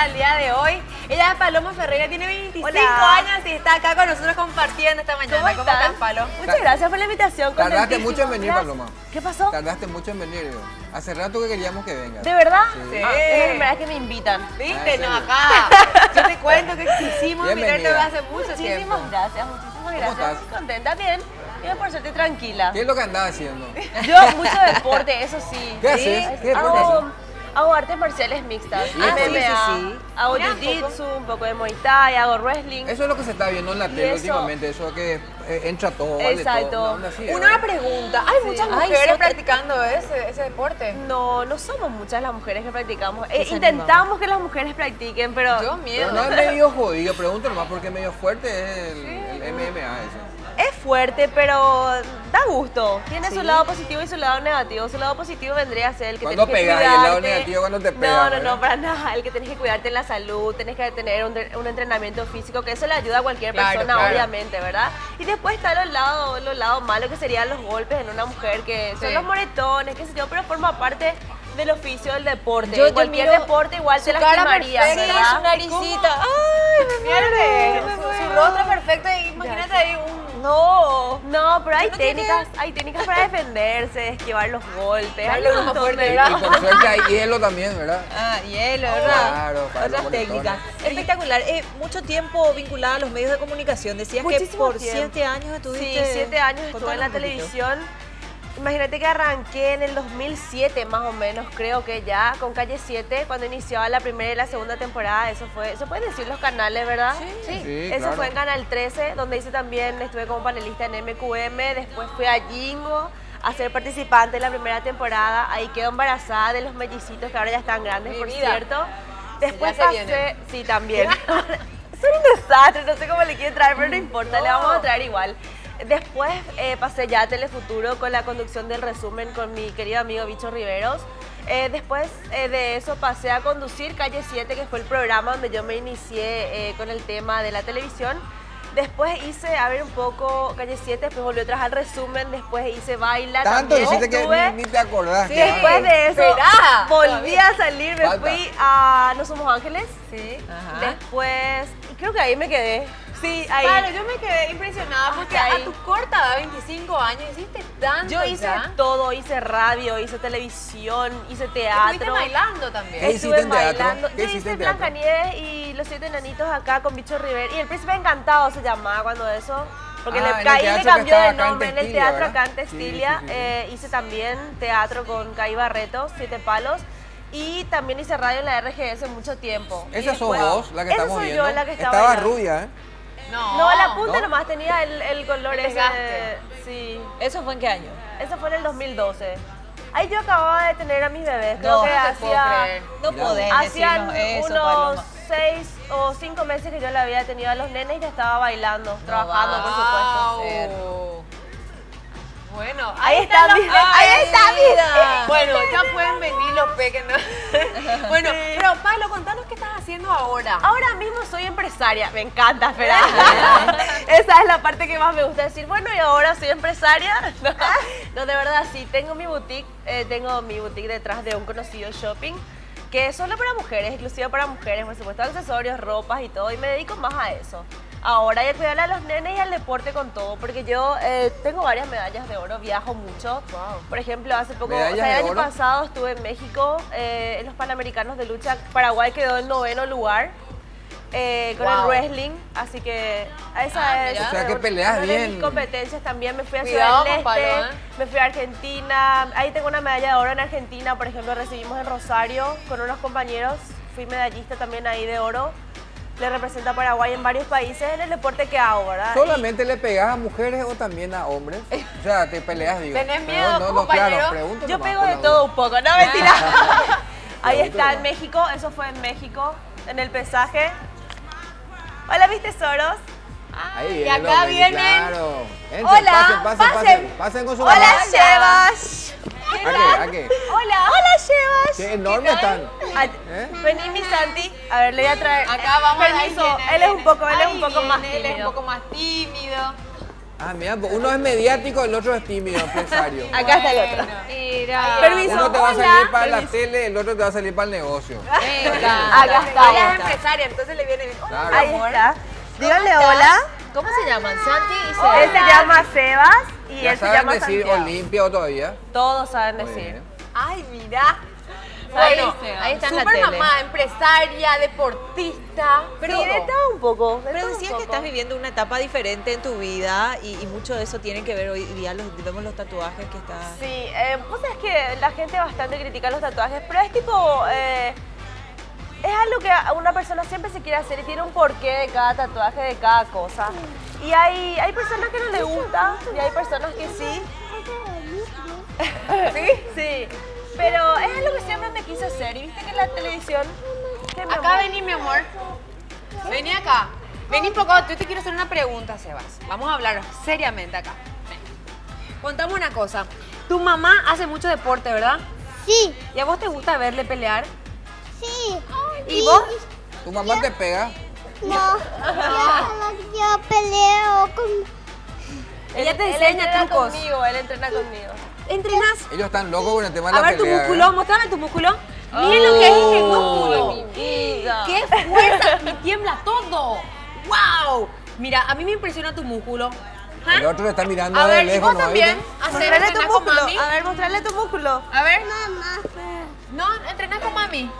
invitada el día de hoy. Ella es Paloma Ferreira, tiene 25 años y está acá con nosotros compartiendo esta mañana. ¿Cómo estás, Palo? Muchas gracias por la invitación. Tardaste mucho en venir, Paloma. ¿Qué pasó? Tardaste mucho en venir. Hace rato que queríamos que vengas. ¿De verdad? Sí. Es la primera vez que me invitan. ¿Viste? Ah, No, ¿en acá. Yo te cuento que quisimos invitarte Bienvenida. hace mucho tiempo. Muchísimas gracias, muchísimas gracias. estás? Muy contenta, bien. Bien, por suerte, tranquila. ¿Qué es lo que andabas haciendo? Yo, mucho deporte, eso sí. ¿Qué haces? ¿Qué deporte Hago artes marciales mixtas. Sí, MMA, sí. hago Mirá, jiu-jitsu, un poco de muay thai, hago wrestling. Eso es lo que se está viendo en la tele eso- últimamente, eso que entra todo, vale Exacto. todo. Una onda así, Una ¿verdad? pregunta, ¿hay muchas Ay, mujeres sí. practicando ese deporte? No, no somos muchas las mujeres que practicamos. se Intentamos que las mujeres practiquen, pero Yo miedo. Pero no es medio jodido, pregunto nomás porque es medio fuerte es el MMA ese. es fuerte, pero da gusto. Tiene su lado positivo y su lado negativo. Su lado positivo vendría a ser el que Cuando tenés que pegas y cuidarte. el lado negativo cuando te pegas, No, ¿verdad? para nada. El que tenés que cuidarte en la salud, tenés que tener un entrenamiento físico, que eso le ayuda a cualquier Claro, persona, claro. obviamente, ¿verdad? Y después está los lados malos, que serían los golpes en una mujer, que son Sí. los moretones, qué sé yo, pero forma parte del oficio del deporte. Yo En cualquier miro deporte igual te su cara lastimarías, perfecta, ¿verdad? su naricita. ¡Ay, me Mira muero! su rostro perfecto y imagínate ahí un... No. No, pero hay no tiene técnicas para defenderse, esquivar los golpes. Darle hay un uno más montón fuerte, de- ¿verdad? Y por suerte hay hielo también, ¿verdad? Ah, hielo, ¿verdad? Claro, para los Otras técnicas. Espectacular. Mucho tiempo vinculada a los medios de comunicación. Decías que Muchísimo por tiempo. 7 años Sí, estuviste... 7 años estuve en la Contanos un poquito. televisión. Imagínate que arranqué en el 2007 más o menos, creo que ya, con Calle 7, cuando iniciaba la primera y la segunda temporada. Eso fue, se pueden decir los canales, ¿verdad? Sí, Eso claro. fue en Canal 13, donde hice también, estuve como panelista en MQM, después fui a Jingo a ser participante en la primera temporada. Ahí quedo embarazada de los mellicitos que ahora ya están grandes, Mi por vida. cierto. Después Ya se pasé, vienen. sí, también. Son un desastre, no sé cómo le quieren traer, pero no importa, le vamos a traer igual. Después pasé ya a Telefuturo con la conducción del resumen con mi querido amigo Bicho Riveros. Después de eso pasé a conducir Calle 7, que fue el programa donde yo me inicié con el tema de la televisión. Después hice, a ver un poco, Calle 7, después volví otra vez al resumen, después hice Baila. Tanto también hiciste que estuve. ni te acordás. Sí. que- Después de eso, Esperá. volví a salir, me Falta. fui a No Somos Ángeles. Sí. Ajá. Después, y creo que ahí me quedé. Sí, ahí. Claro, yo me quedé impresionada porque Hasta ahí. a tu corta edad, 25 años, hiciste tanto Yo hice ya. todo, hice radio, hice televisión, hice Estuviste teatro. bailando también. ¿Qué hiciste Estuve en teatro? bailando. ¿Qué Yo hiciste hice en teatro? Blancanieves y Los 7 Enanitos acá con Bicho River. Y El Príncipe Encantado se llamaba cuando eso. Porque Ah, en le, el ahí teatro le que cambió estaba de acá en nombre. En el Textilia, teatro acá en ¿verdad? Textilia. Sí, sí, sí. Hice también teatro con Caí Barreto, 7 Palos. Y también hice radio en la RGS mucho tiempo. Y Esa sos después- vos, la que esa estamos soy viendo. yo, la que estaba Estaba bailando. rubia, ¿eh? No, la punta ¿No? nomás tenía el color El ese. desgaste. Sí. ¿Eso fue en qué año? Eso fue en el 2012. Ahí yo acababa de tener a mis bebés. Creo No, que no te puedo hacía, creer. No Mirá. podés hacían decirnos eso, unos Paloma. 6 o 5 meses que yo le había tenido a los nenes y ya estaba bailando, trabajando, por supuesto. Wow. Bueno, Ahí está mi- ahí está mi- vida. Bueno, ya pueden venir los pequeños. Bueno, pero Pablo, contanos qué estás haciendo ahora. Ahora mismo soy empresaria, me encanta, espera. Esa es la parte que más me gusta decir. Bueno, y ahora soy empresaria. No, de verdad, sí, tengo mi boutique detrás de un conocido shopping, que es solo para mujeres, exclusivo para mujeres, por supuesto, accesorios, ropas y todo, y me dedico más a eso. Ahora, y a cuidar a los nenes y al deporte con todo, porque yo tengo varias medallas de oro, viajo mucho. Wow. Por ejemplo, hace poco, ¿Medallas o sea, el de año oro? pasado estuve en México, en los Panamericanos de lucha. Paraguay quedó en 9º lugar con el Wow. wrestling, así que esa es mira. O sea, que una peleas de bien. mis competencias también. Me fui a Cuidado, Ciudad del Pablo, Este, ¿eh? me fui a Argentina, ahí tengo una medalla de oro en Argentina, por ejemplo, recibimos en Rosario con unos compañeros, fui medallista también ahí de oro. Le representa a Paraguay en varios países en el deporte que hago, ¿verdad? ¿Solamente le pegas a mujeres o también a hombres? O sea, te peleas, digo. ¿Tenés No, miedo, no, compañero? claro, pregunto Y yo nomás pego por de la todo duda. un poco, no mentira. Ahí Pregunto está en nomás. México, eso fue en México, en el pesaje. Hola, mis tesoros. Ahí Y vienen acá los vienen. Claro. Entren, Hola, pasen. Pasen con su Hola, mamá. Shevas. ¿A qué? ¿A qué? Hola, hola, Shevas. Qué enorme están. Ah, ¿Eh? Vení, mi Santi. A ver, le voy a traer. Acá vamos Permiso, ahí viene, él es un poco ahí más viene, tímido. Él es un poco más tímido. Ah, mira, uno es mediático, el otro es tímido, empresario. Acá está el otro. Mira. Permiso. Uno te va a Hola. salir para la tele, el otro te va a salir para el negocio. Venga. Acá está. Ella es empresaria, entonces le viene bien. Hola, Claro. Ahí amor. está. Díganle hola. ¿Cómo se llaman? Santi y Él Seba. se llama Sebas y ¿Ya él se saben llama decir Santiago. Olimpia o todavía? Todos saben Muy decir. bien. Ay, mira. Ahí, Bueno, ahí está en la super tele. mamá, empresaria, deportista. Pero de todo un poco. de Pero todo un decías que poco. estás viviendo una etapa diferente en tu vida y mucho de eso tiene que ver hoy día, vemos los tatuajes que estás... Sí, pues es que la gente bastante critica los tatuajes, pero es tipo, es algo que una persona siempre se quiere hacer y tiene un porqué de cada tatuaje, de cada cosa. Y hay personas que no les gusta y hay personas que sí. ¿Sí? Sí. Pero es algo que siempre me quise hacer. Y viste que en la televisión... que mi Acá amor- vení, mi amor. Vení acá. Vení un poco, yo te quiero hacer una pregunta, Sebas. Vamos a hablar seriamente acá. Ven. Contame una cosa. Tu mamá hace mucho deporte, ¿verdad? Sí, ¿Y a vos te gusta verle pelear? sí. ¿Y vos? ¿Tu mamá te pega? No, yo peleo con... Ella te Él enseña entrena trucos. conmigo, él entrena conmigo. ¿Entrenas? Ellos están locos con el tema de A la ver tu pelea. músculo, mostrame tu músculo. Miren lo que es este músculo. vida. ¡Qué fuerza! Me tiembla todo. ¡Wow! Mira, a mí me impresiona tu músculo. ¿Ah? El otro le está mirando A de ver, ¿y lejos, vos ¿no? también? Mostrarle tu ¿Entrenás con músculo. mami? A ver, mostrarle tu músculo. A ver. Mamá. No, ¿entrenás con mami?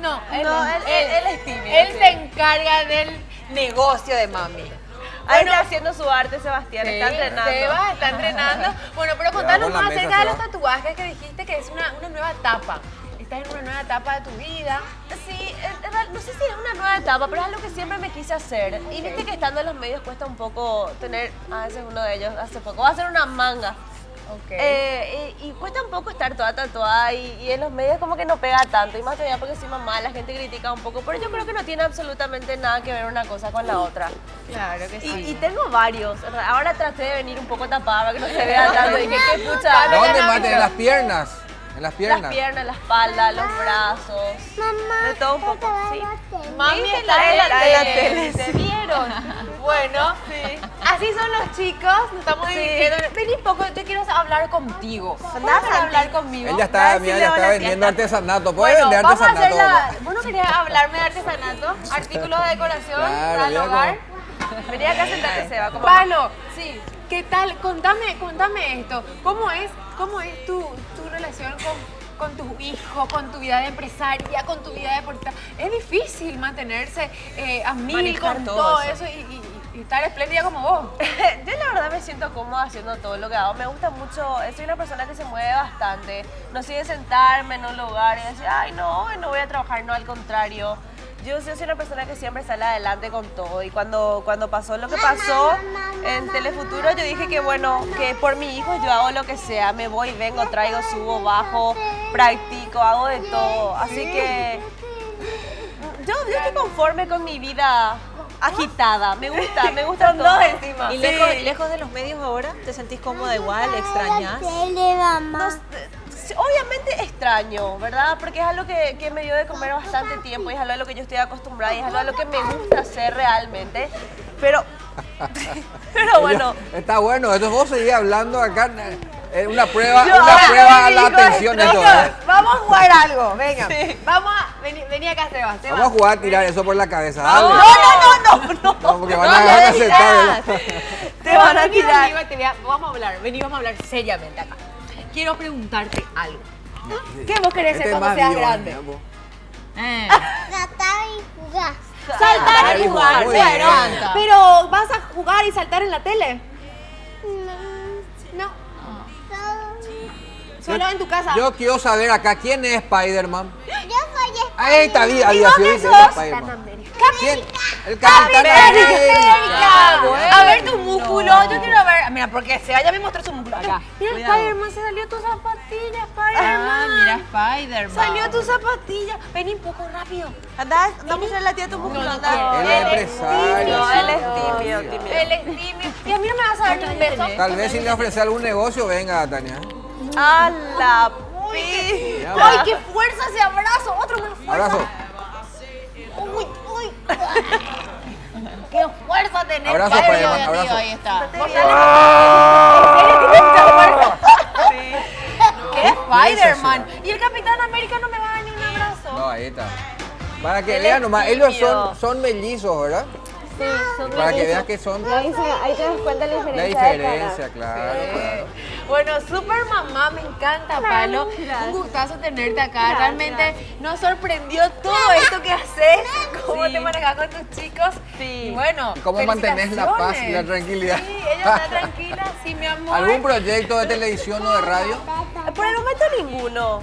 No, No, él es tímido. Él sí. se encarga del negocio de mami. Ahí está haciendo su arte, Sebastián. Sí, está entrenando. Sebas está entrenando. Bueno, pero Cuidado contanos con la más mesa, acerca de los Sebas. tatuajes que dijiste que es una nueva etapa. Estás en una nueva etapa de tu vida. Sí, no sé si es una nueva etapa, pero es algo que siempre me quise hacer. Y viste que estando en los medios cuesta un poco tener, ese es uno de ellos, hace poco, va a ser una manga. Ok. Y cuesta un poco estar toda tatuada y en los medios como que no pega tanto. Y más todavía porque soy mamá, la gente critica un poco. Pero yo creo que no tiene absolutamente nada que ver una cosa con la otra. Claro que Y tengo varios. Ahora traté de venir un poco tapada para que no se vea tanto. Dije, qué pucha. ¿Dónde más? En las piernas. En las piernas. Las piernas, la espalda, los brazos. Mamá. De todo un poco. Sí. Mami ¿Viste? está en la tele. ¿Se vieron? Bueno, Sí. así son los chicos. Nos estamos Sí. divirtiendo. Vení un poco, yo quiero hablar contigo. Andá, ¿Puedes hablar conmigo? Él ya está, Dale, mira, decirle ya está hola, vendiendo tía. artesanato. ¿Puede Bueno, vender vamos a hacer artesanato? la... ¿Vos no querías hablarme de artesanato? Artículos de decoración Claro, para el mira hogar. Vení acá, sentate, Seba. como- Palo, sí. ¿Qué tal? Contame esto. ¿Cómo es tu relación con tus hijos, con tu vida de empresaria, con tu vida deportista? Es difícil mantenerse a mil Manejar con todo todo eso. eso y estar espléndida como vos. Yo la verdad me siento cómoda haciendo todo lo que hago. Me gusta mucho, soy una persona que se mueve bastante. No soy de sentarme en un lugar y decir, ay no, hoy no voy a trabajar, no, al contrario. Yo soy una persona que siempre sale adelante con todo. Y cuando pasó lo que pasó en Telefuturo, yo dije que bueno, que por mi hijo yo hago lo que sea. Me voy, vengo, traigo, subo, bajo, practico, hago de todo. Así que yo estoy conforme con mi vida agitada. Me gusta Son todo. dos encima. ¿Y Sí. lejos de los medios ahora? ¿Te sentís cómoda igual? ¿Extrañas? Tele, mamá. Sí, obviamente extraño, ¿verdad? Porque es algo que me dio de comer bastante tiempo y es algo a lo que yo estoy acostumbrada y es algo a lo que me gusta hacer realmente. Pero bueno, Está bueno, entonces vos seguís hablando acá. Una prueba, Yo- una Ay, prueba a la amigo, atención esto. Vamos a jugar algo, venga. Vamos a... Vení acá, Sebas. Vamos a jugar a tirar eso por la cabeza. no, Dale. no. No, porque van a aceptar. Te van a Vení tirar. conmigo y vamos a hablar. Vení, vamos a hablar seriamente acá. Quiero preguntarte algo. ¿Qué vos querés Este ser es cuando más seas vivo, grande? mira, vos. Tratar y jugar. Saltar Ay, y jugar, muy bueno. bien. Pero ¿vas a jugar y saltar en la tele? No. Solo en tu casa. Yo quiero saber acá quién es Spider-Man. Yo soy Ahí está, había sido Spider-Man. ¿Quién? El Capitán América. América. A ver tu músculo. Yo quiero ver. Mira, porque Seba ya me mostró su músculo. Acá. Mira, Cuidado. Spider-Man, se salió tu zapatilla, Spider-Man. Spider-Man. Salió tu zapatilla. Vení un poco rápido. Andá, vamos a hacer la tía tu músculo, andá. Él es empresario. No, él es sí. tímido. Él es tímido. Y a mí no me vas a dar ni un beso. Tal vez si le ofrece algún negocio, venga, Tania. A la pi. Ya, ¡Ay, qué fuerza ese abrazo! Otro más fuerte. Abrazo. ¡Uy, uy! ¡Qué fuerza tenés! Abrazo, Padre, Spider-Man, tío, abrazo. ahí está. Estate ¿Vos bien. tenés- ¿En serio tienes mucha fuerza? Sí. ¿Qué Spider-Man? ¿Y el Capitán América no me va a dar ni un abrazo? No, ahí está. Para que Él vean es nomás, ellos tímido. son mellizos, ¿verdad? Sí, son Para que mellizos. veas que son Ahí te das cuenta la la diferencia de cara. diferencia, claro, claro. Bueno, súper mamá, me encanta, Palo. Un gustazo tenerte acá. Realmente nos sorprendió todo esto que haces, cómo Sí. te manejas con tus chicos. Sí. Y bueno, ¿Y cómo mantenés la paz y la felicitaciones. tranquilidad? Sí, ella está tranquila, sí, mi amor. ¿Algún proyecto de televisión o de radio? Por el momento ninguno.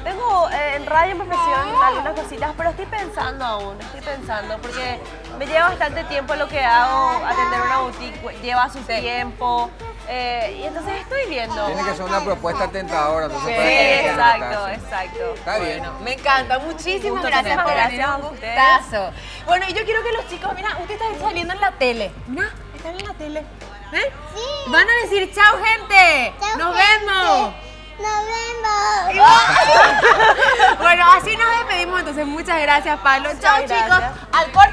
Tengo en radio me ofrecieron algunas cositas, pero estoy pensando, porque me lleva bastante tiempo lo que hago, atender una boutique, lleva su tiempo, y entonces estoy viendo. Tiene que ser una propuesta tentadora, entonces Sí, para que se exacto, notase. exacto. Está bien. Me encanta, muchísimas Gusto gracias por tenerte. venir, un Gracias a gustazo. Bueno, y yo quiero que los chicos, mira, ustedes están saliendo en la tele. Mira, están en la tele. ¿Eh? Sí. Van a decir, chao gente, Chao, nos gente. vemos. Nos vemos. Bueno, así nos despedimos, entonces muchas gracias, Pablo. Chao, gracias. chicos. Al corte.